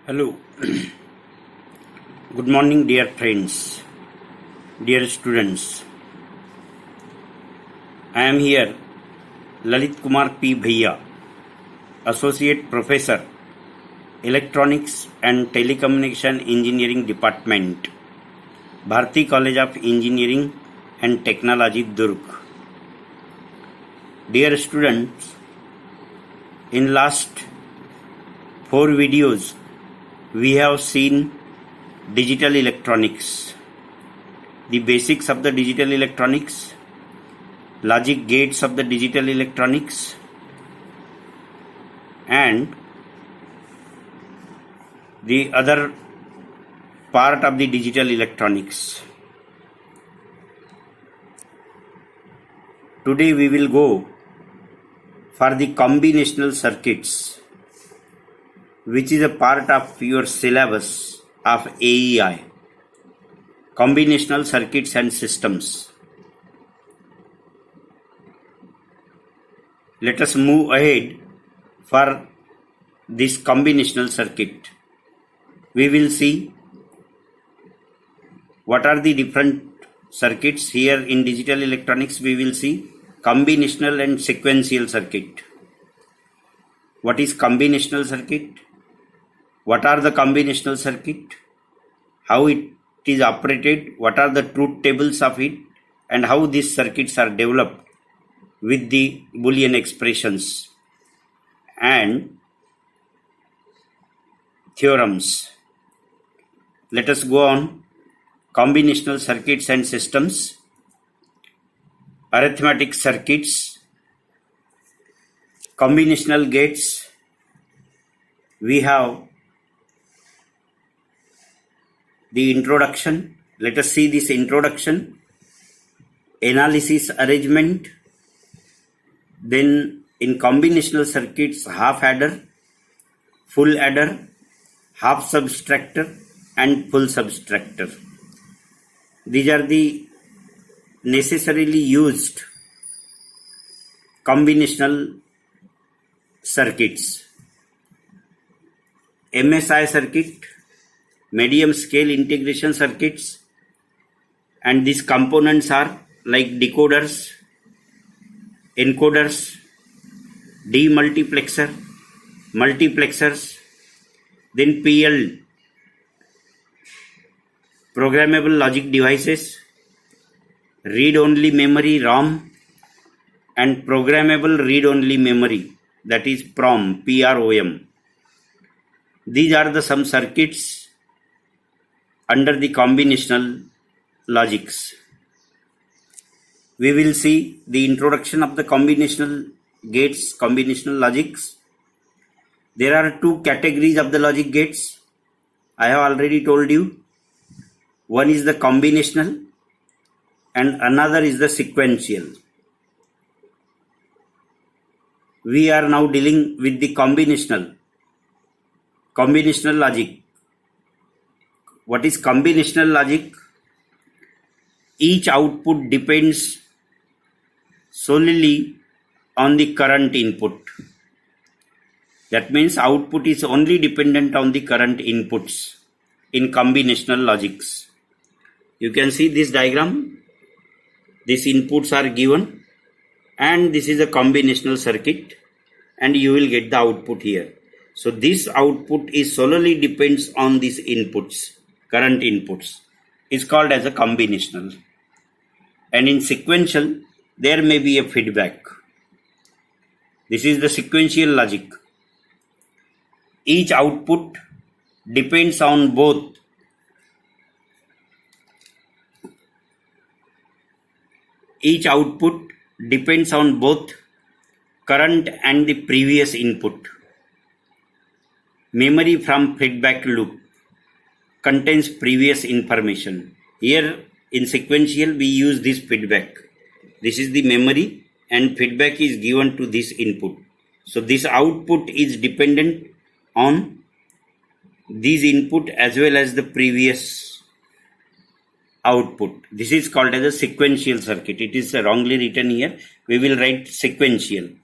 Hello. Good morning, dear friends, dear students. I am here, Lalit Kumar P. Bhaiya, Associate Professor, Electronics and Telecommunication Engineering Department, Bharati College of Engineering and Technology, Durg. Dear students, in last 4 videos, we have seen digital electronics, the basics of the digital electronics, logic gates of the digital electronics, and the other part of the digital electronics. Today we will go for the combinational circuits, which is a part of your syllabus of AEI, Combinational Circuits and Systems. Let us move ahead for this combinational circuit. We will see what are the different circuits. Here in digital electronics we will see combinational and sequential circuit. What is combinational circuit? What are the combinational circuit? How it is operated? What are the truth tables of it? And how these circuits are developed with the Boolean expressions and theorems. Let us go on. Combinational circuits and systems, arithmetic circuits, combinational gates. We have the introduction. Let us see this introduction, analysis, arrangement. Then in combinational circuits, half adder, full adder, half subtractor and full subtractor. These are the necessarily used combinational circuits. MSI circuit, medium scale integration circuits, and these components are like decoders, encoders, demultiplexer, multiplexers, then PL, programmable logic devices, read-only memory ROM, and programmable read-only memory, that is PROM, PROM. These are the some circuits under the combinational logics. We will see the introduction of the combinational gates, combinational logics. There are 2 categories of the logic gates. I have already told you. One is the combinational and another is the sequential. We are now dealing with the combinational logic. What is combinational logic? Each output depends solely on the current input. That means output is only dependent on the current inputs in combinational logics. You can see this diagram. These inputs are given and this is a combinational circuit and you will get the output here. So this output is solely depends on these inputs, current inputs. Is called as a combinational. And in sequential, there may be a feedback. This is the sequential logic. Each output depends on both current and the previous input. Memory from feedback loop contains previous information. Here in sequential we use this feedback. This is the memory and feedback is given to this input. So this output is dependent on this input as well as the previous output. This is called as a sequential circuit. It is wrongly written here. We will write sequential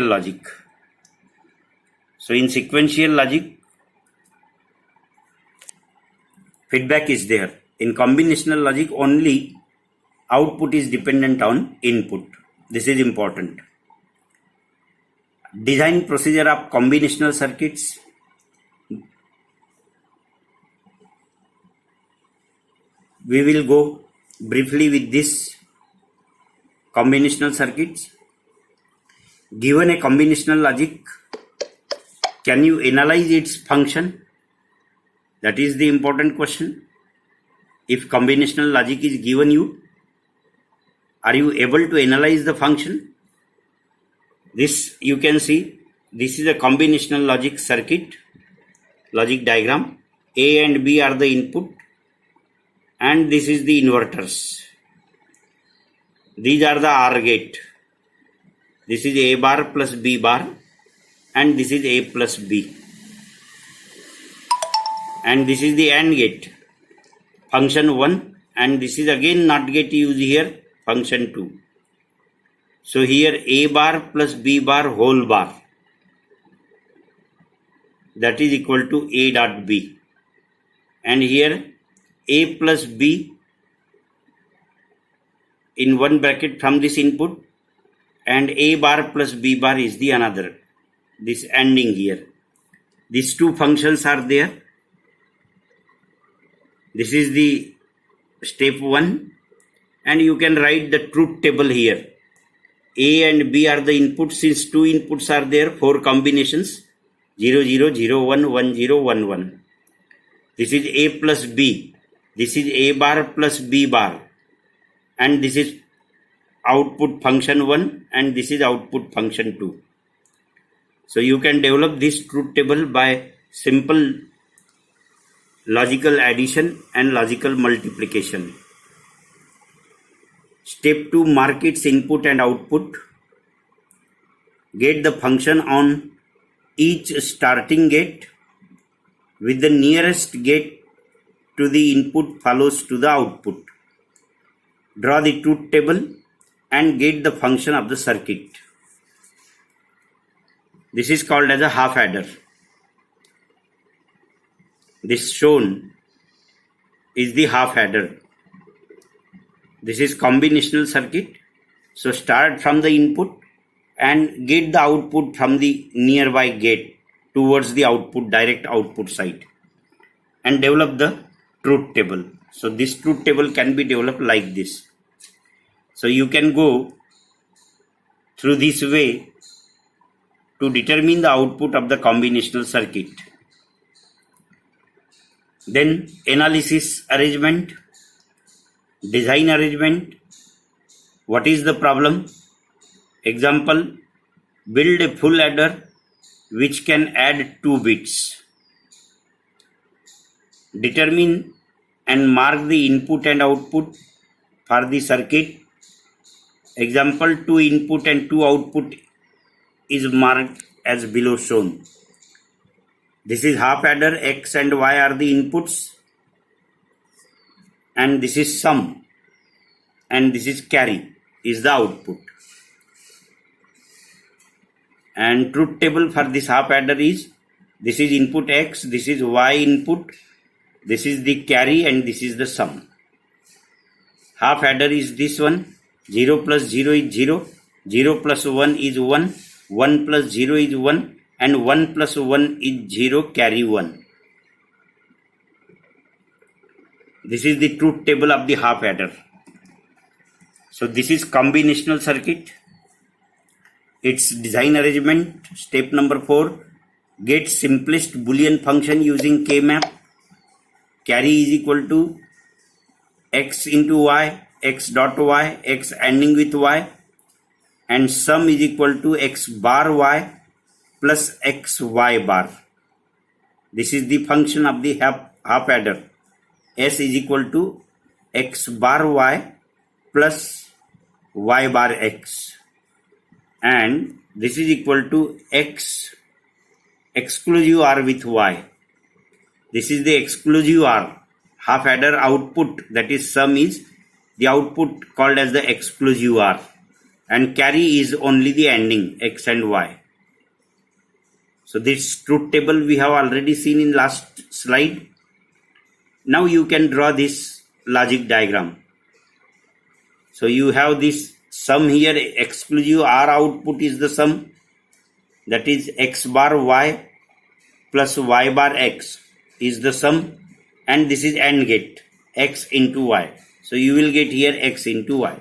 logic. So in sequential logic, feedback is there. In combinational logic, only output is dependent on input. This is important. Design procedure of combinational circuits. We will go briefly with this combinational circuits. Given a combinational logic, can you analyze its function? That is the important question. If combinational logic is given you, are you able to analyze the function? This you can see, this is a combinational logic circuit, logic diagram. A and B are the input and this is the inverters. These are the OR gate. This is A bar plus B bar and this is A plus B. And this is the AND gate, function 1, and this is again NOT gate used here, function 2. So here A bar plus B bar whole bar, that is equal to A dot B. And here A plus B in one bracket from this input and A bar plus B bar is the another, this ending here. These two functions are there. This is the step 1 and you can write the truth table here. A and B are the inputs. Since two inputs are there, 4 combinations 0 0 0 1 1 0 1 1. This is A plus B. This is A bar plus B bar and this is output function 1 and this is output function 2. So you can develop this truth table by simple logical addition and logical multiplication. Step 2, mark its input and output. Get the function on each starting gate with the nearest gate to the input follows to the output. Draw the truth table and get the function of the circuit. This is called as a half adder. This shown is the half adder. This is combinational circuit. So start from the input and get the output from the nearby gate towards the output, direct output side, and develop the truth table. So this truth table can be developed like this. So you can go through this way to determine the output of the combinational circuit. Then analysis arrangement, design arrangement. What is the problem? Example, build a full adder which can add 2 bits. Determine and mark the input and output for the circuit. Example, 2 input and 2 output is marked as below shown. This is half adder, X and Y are the inputs and this is sum and this is carry is the output. And truth table for this half adder is, this is input X, this is Y input, this is the carry and this is the sum. Half adder is this one, 0 plus 0 is 0, 0 plus 1 is 1, 1 plus 0 is 1 and 1 plus 1 is 0, carry 1. This is the truth table of the half adder. So this is combinational circuit. Its design arrangement. Step number 4, get simplest Boolean function using K-map. Carry is equal to X into Y, X dot Y, X ending with Y, and sum is equal to X bar Y plus X Y bar. This is the function of the half adder. S is equal to X bar Y plus Y bar X, and this is equal to X exclusive R with Y. This is the exclusive R. Half adder output, that is sum, is the output called as the exclusive R, and carry is only the ending X and Y. So this truth table we have already seen in last slide. Now you can draw this logic diagram. So you have this sum here, exclusive R output is the sum, that is x bar y plus y bar x is the sum, and this is AND gate, x into y. So you will get here x into y.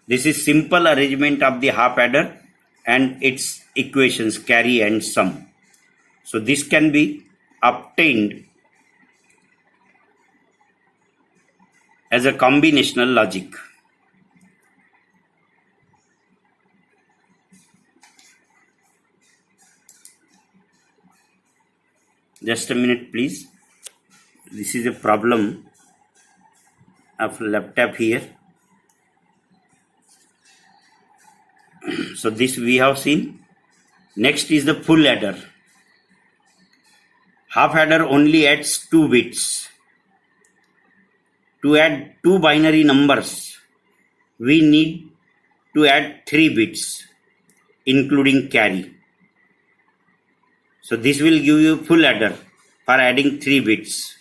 This is simple arrangement of the half adder and its equations, carry and sum. So this can be obtained as a combinational logic. Just a minute, please. This is a problem of laptop here. So this we have seen. Next is the full adder. Half adder only adds 2 bits. To add 2 binary numbers, we need to add 3 bits, including carry. So this will give you full adder for adding 3 bits,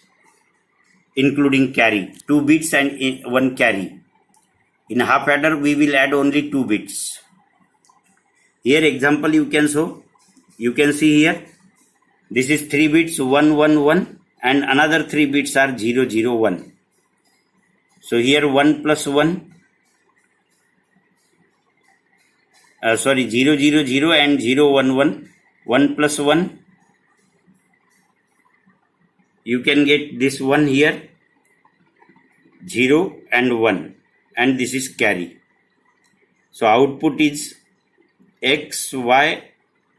including carry, 2 bits and 1 carry. In half adder, we will add only 2 bits. Here example you can show. You can see here, this is 3 bits 1 1 1 and another 3 bits are 0 0 1. So here 1 plus 1, 0 0 0 and 0 1 1, 1 plus 1, you can get this one here, 0 and 1, and this is carry. So output is x, y,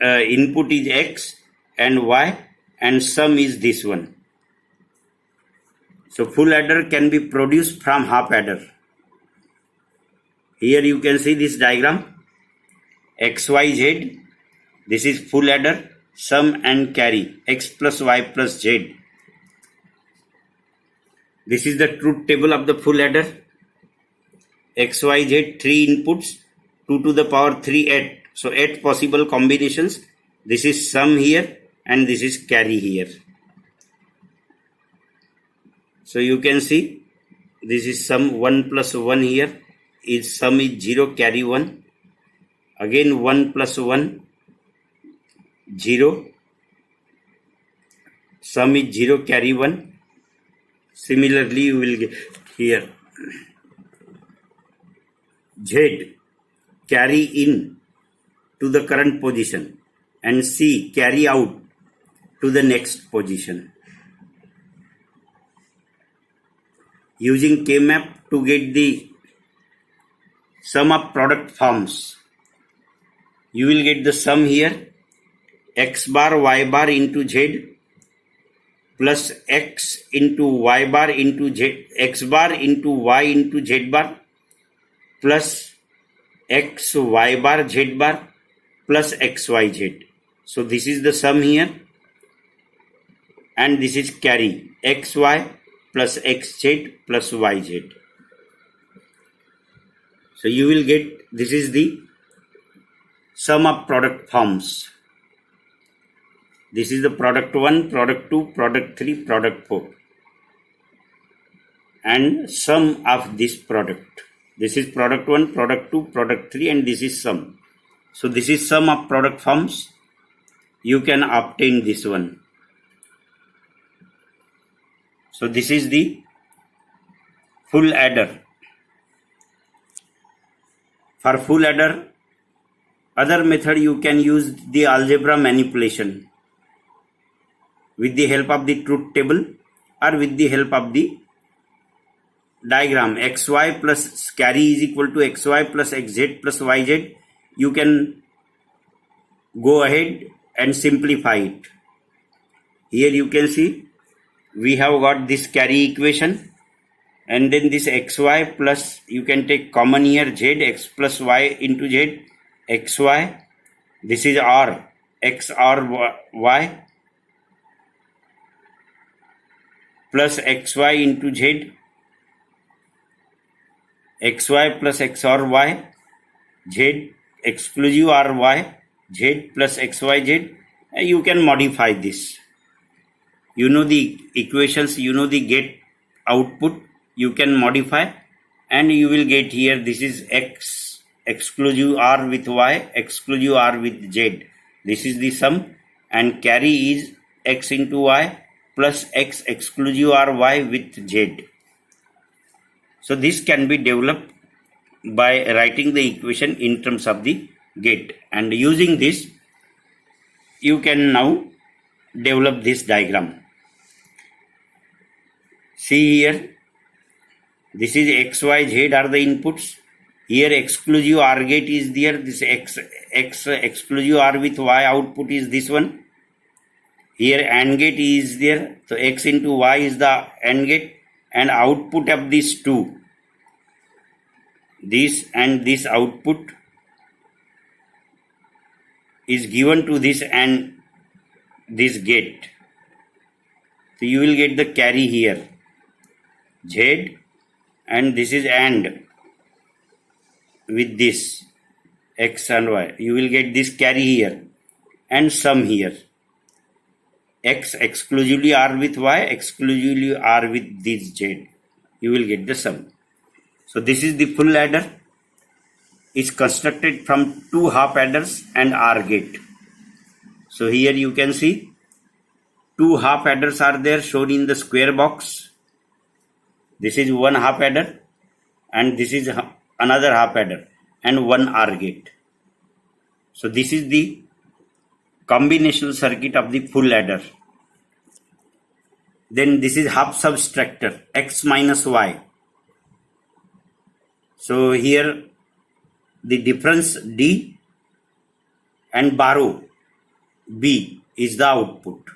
input is x and y, and sum is this one. So full adder can be produced from half adder. Here you can see this diagram, x, y, z. This is full adder, sum and carry, x plus y plus z. This is the truth table of the full adder. X, y, z, 3 inputs, 2 to the power 3, 8. So 8 possible combinations. This is sum here and this is carry here. So you can see this is sum 1 plus 1 here, is sum is 0, carry 1. Again 1 plus 1, 0. Sum is 0, carry 1. Similarly you will get here Z, carry in to the current position, and C, carry out to the next position. Using K-map to get the sum of product forms, you will get the sum here, x bar y bar into z plus x into y bar into z, x bar into y into z bar plus x y bar z bar plus x y z. So this is the sum here, and this is carry, x y plus xz plus yz. So you will get, this is the sum of product forms. This is the product 1, product 2, product 3, product 4, and sum of this product. This is product 1, product 2, product 3, and this is sum. So this is sum of product forms. You can obtain this one. So this is the full adder. For full adder, other method you can use the algebra manipulation with the help of the truth table or with the help of the diagram xy plus carry is equal to xy plus xz plus yz. You can go ahead and simplify it. Here you can see we have got this carry equation, and then this xy plus, you can take common here, z, x plus y into z, xy, this is r, x r y plus xy into z, xy plus xr y, z exclusive ry, z plus xyz. You can modify this. You know the equations, you know the gate output you can modify, and you will get here this is x exclusive r with y exclusive r with z. This is the sum, and carry is x into y plus x exclusive r y with z. So this can be developed by writing the equation in terms of the gate, and using this you can now develop this diagram. See here, this is x, y, z are the inputs. Here exclusive R gate is there. This x exclusive R with y output is this one. Here AND gate is there. So x into y is the AND gate, and output of these two, this and this output, is given to this and this gate. So you will get the carry here z, and this is AND with this x and y. You will get this carry here and sum here. X exclusively R with y, exclusively R with this z. You will get the sum. So this is the full adder. Is constructed from two half adders and R gate. So here you can see two half adders are there shown in the square box. This is one half adder, and this is another half adder, and one R gate. So this is the combinational circuit of the full adder. Then this is half subtractor x minus y. So here the difference D and borrow B is the output.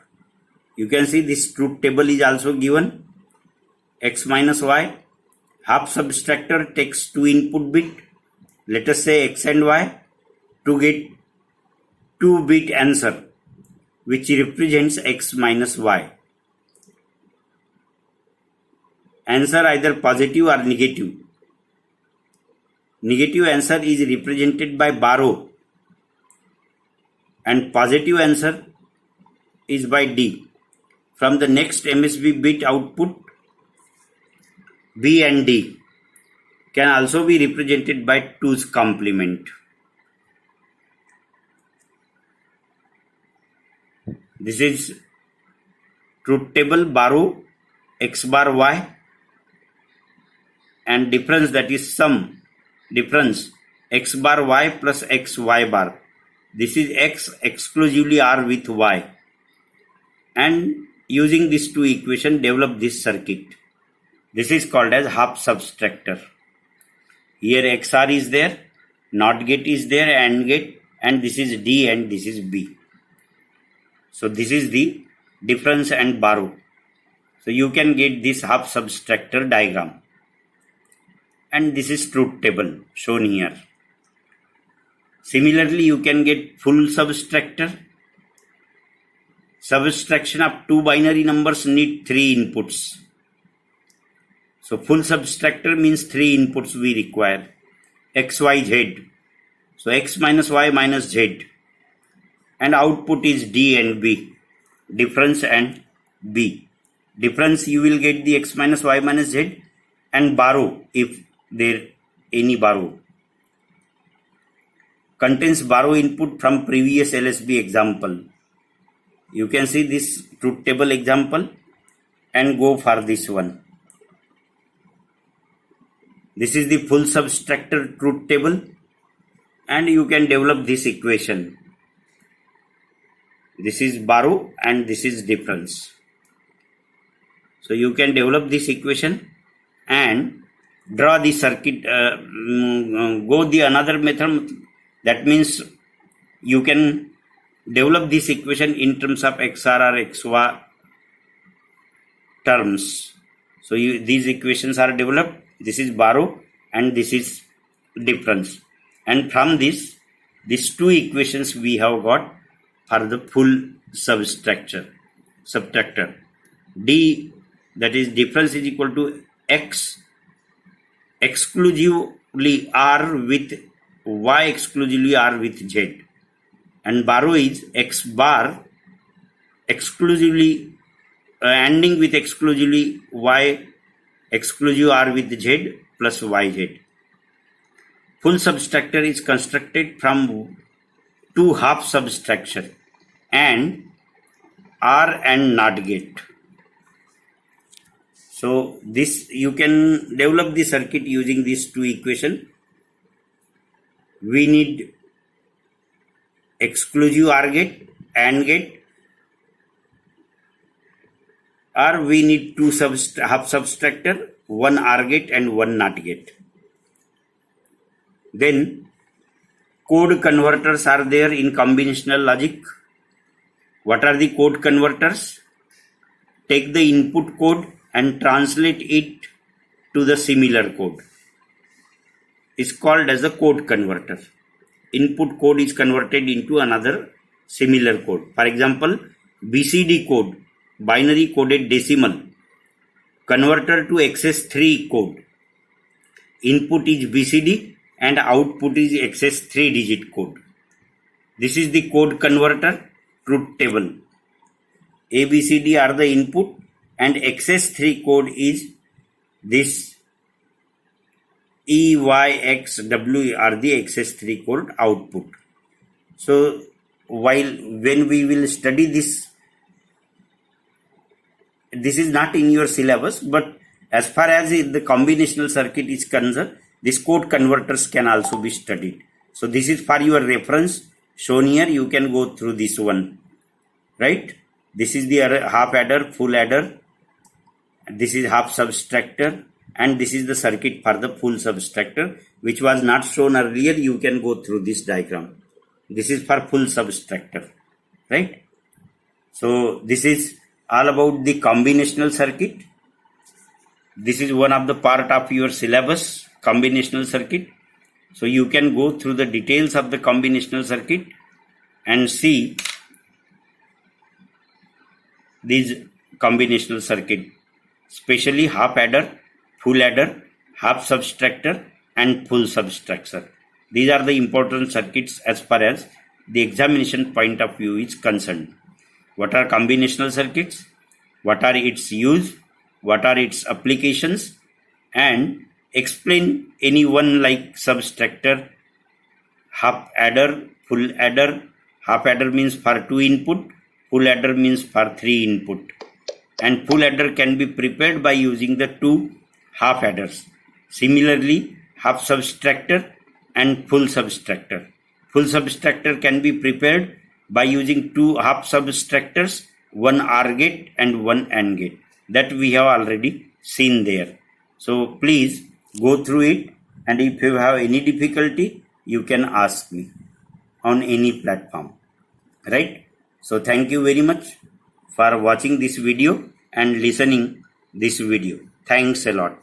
You can see this truth table is also given. X minus y, half subtractor takes two input bit, let us say x and y, to get 2-bit answer which represents x minus y. Answer either positive or negative. Negative answer is represented by borrow, and positive answer is by D. From the next MSB bit output, B and D can also be represented by 2's complement. This is truth table, borrow x bar y, and difference, that is sum, difference x bar y plus x y bar. This is x exclusively R with y, and using these two equations develop this circuit. This is called as half subtractor. Here XR is there, NOT gate is there, AND gate, and this is D and this is B. So this is the difference and borrow. So you can get this half subtractor diagram. And this is truth table shown here. Similarly, you can get full subtractor. Subtraction of two binary numbers need 3 inputs. So full subtractor means 3 inputs we require. X, Y, Z. So X minus Y minus Z. And output is D and B. Difference and B. Difference you will get the X minus Y minus Z, and borrow if there any borrow. Contains borrow input from previous LSB example. You can see this truth table example and go for this one. This is the full subtractor truth table, and you can develop this equation. This is borrow and this is difference. So you can develop this equation and draw the circuit, go the another method. That means you can develop this equation in terms of XR or XY terms. So these equations are developed. This is borrow and this is difference. And from this, these two equations we have got for the full subtractor. D, that is difference, is equal to X exclusively R with Y exclusively R with Z. And borrow is X bar exclusively ending with exclusively Y exclusive R with Z plus YZ. Full subtractor is constructed from two half subtractor and R and NOT gate. So this you can develop the circuit using these two equations. We need exclusive R gate, AND gate, or we need two half subtractor, one R gate and one NOT gate. Then code converters are there in combinational logic. What are the code converters? Take the input code and translate it to the similar code. It's called as a code converter. Input code is converted into another similar code. For example, BCD code, binary coded decimal, converter to XS3 code. Input is BCD and output is XS3 digit code. This is the code converter truth table. ABCD are the input and XS3 code is this EYXW are the XS3 code output. So when we will study this is not in your syllabus, but as far as the combinational circuit is concerned, this code converters can also be studied. So this is for your reference shown here. You can go through this one, right? This is the half adder, full adder. This is half subtractor, and this is the circuit for the full subtractor, which was not shown earlier. You can go through this diagram. This is for full subtractor, right? So this is all about the combinational circuit. This is one of the part of your syllabus, combinational circuit. So you can go through the details of the combinational circuit and see these combinational circuit, especially half adder, full adder, half subtractor and full subtractor. These are the important circuits as far as the examination point of view is concerned. What are combinational circuits? What are its use? What are its applications? And explain any one like subtractor, half adder, full adder. Half adder means for 2 input, full adder means for 3 input. And full adder can be prepared by using the 2 half adders. Similarly, half subtractor and full subtractor. Full subtractor can be prepared by using 2 half subtractors, one OR gate and one AND gate. That we have already seen there. So please go through it, and if you have any difficulty, you can ask me on any platform, right? So thank you very much for watching this video and listening this video. Thanks a lot.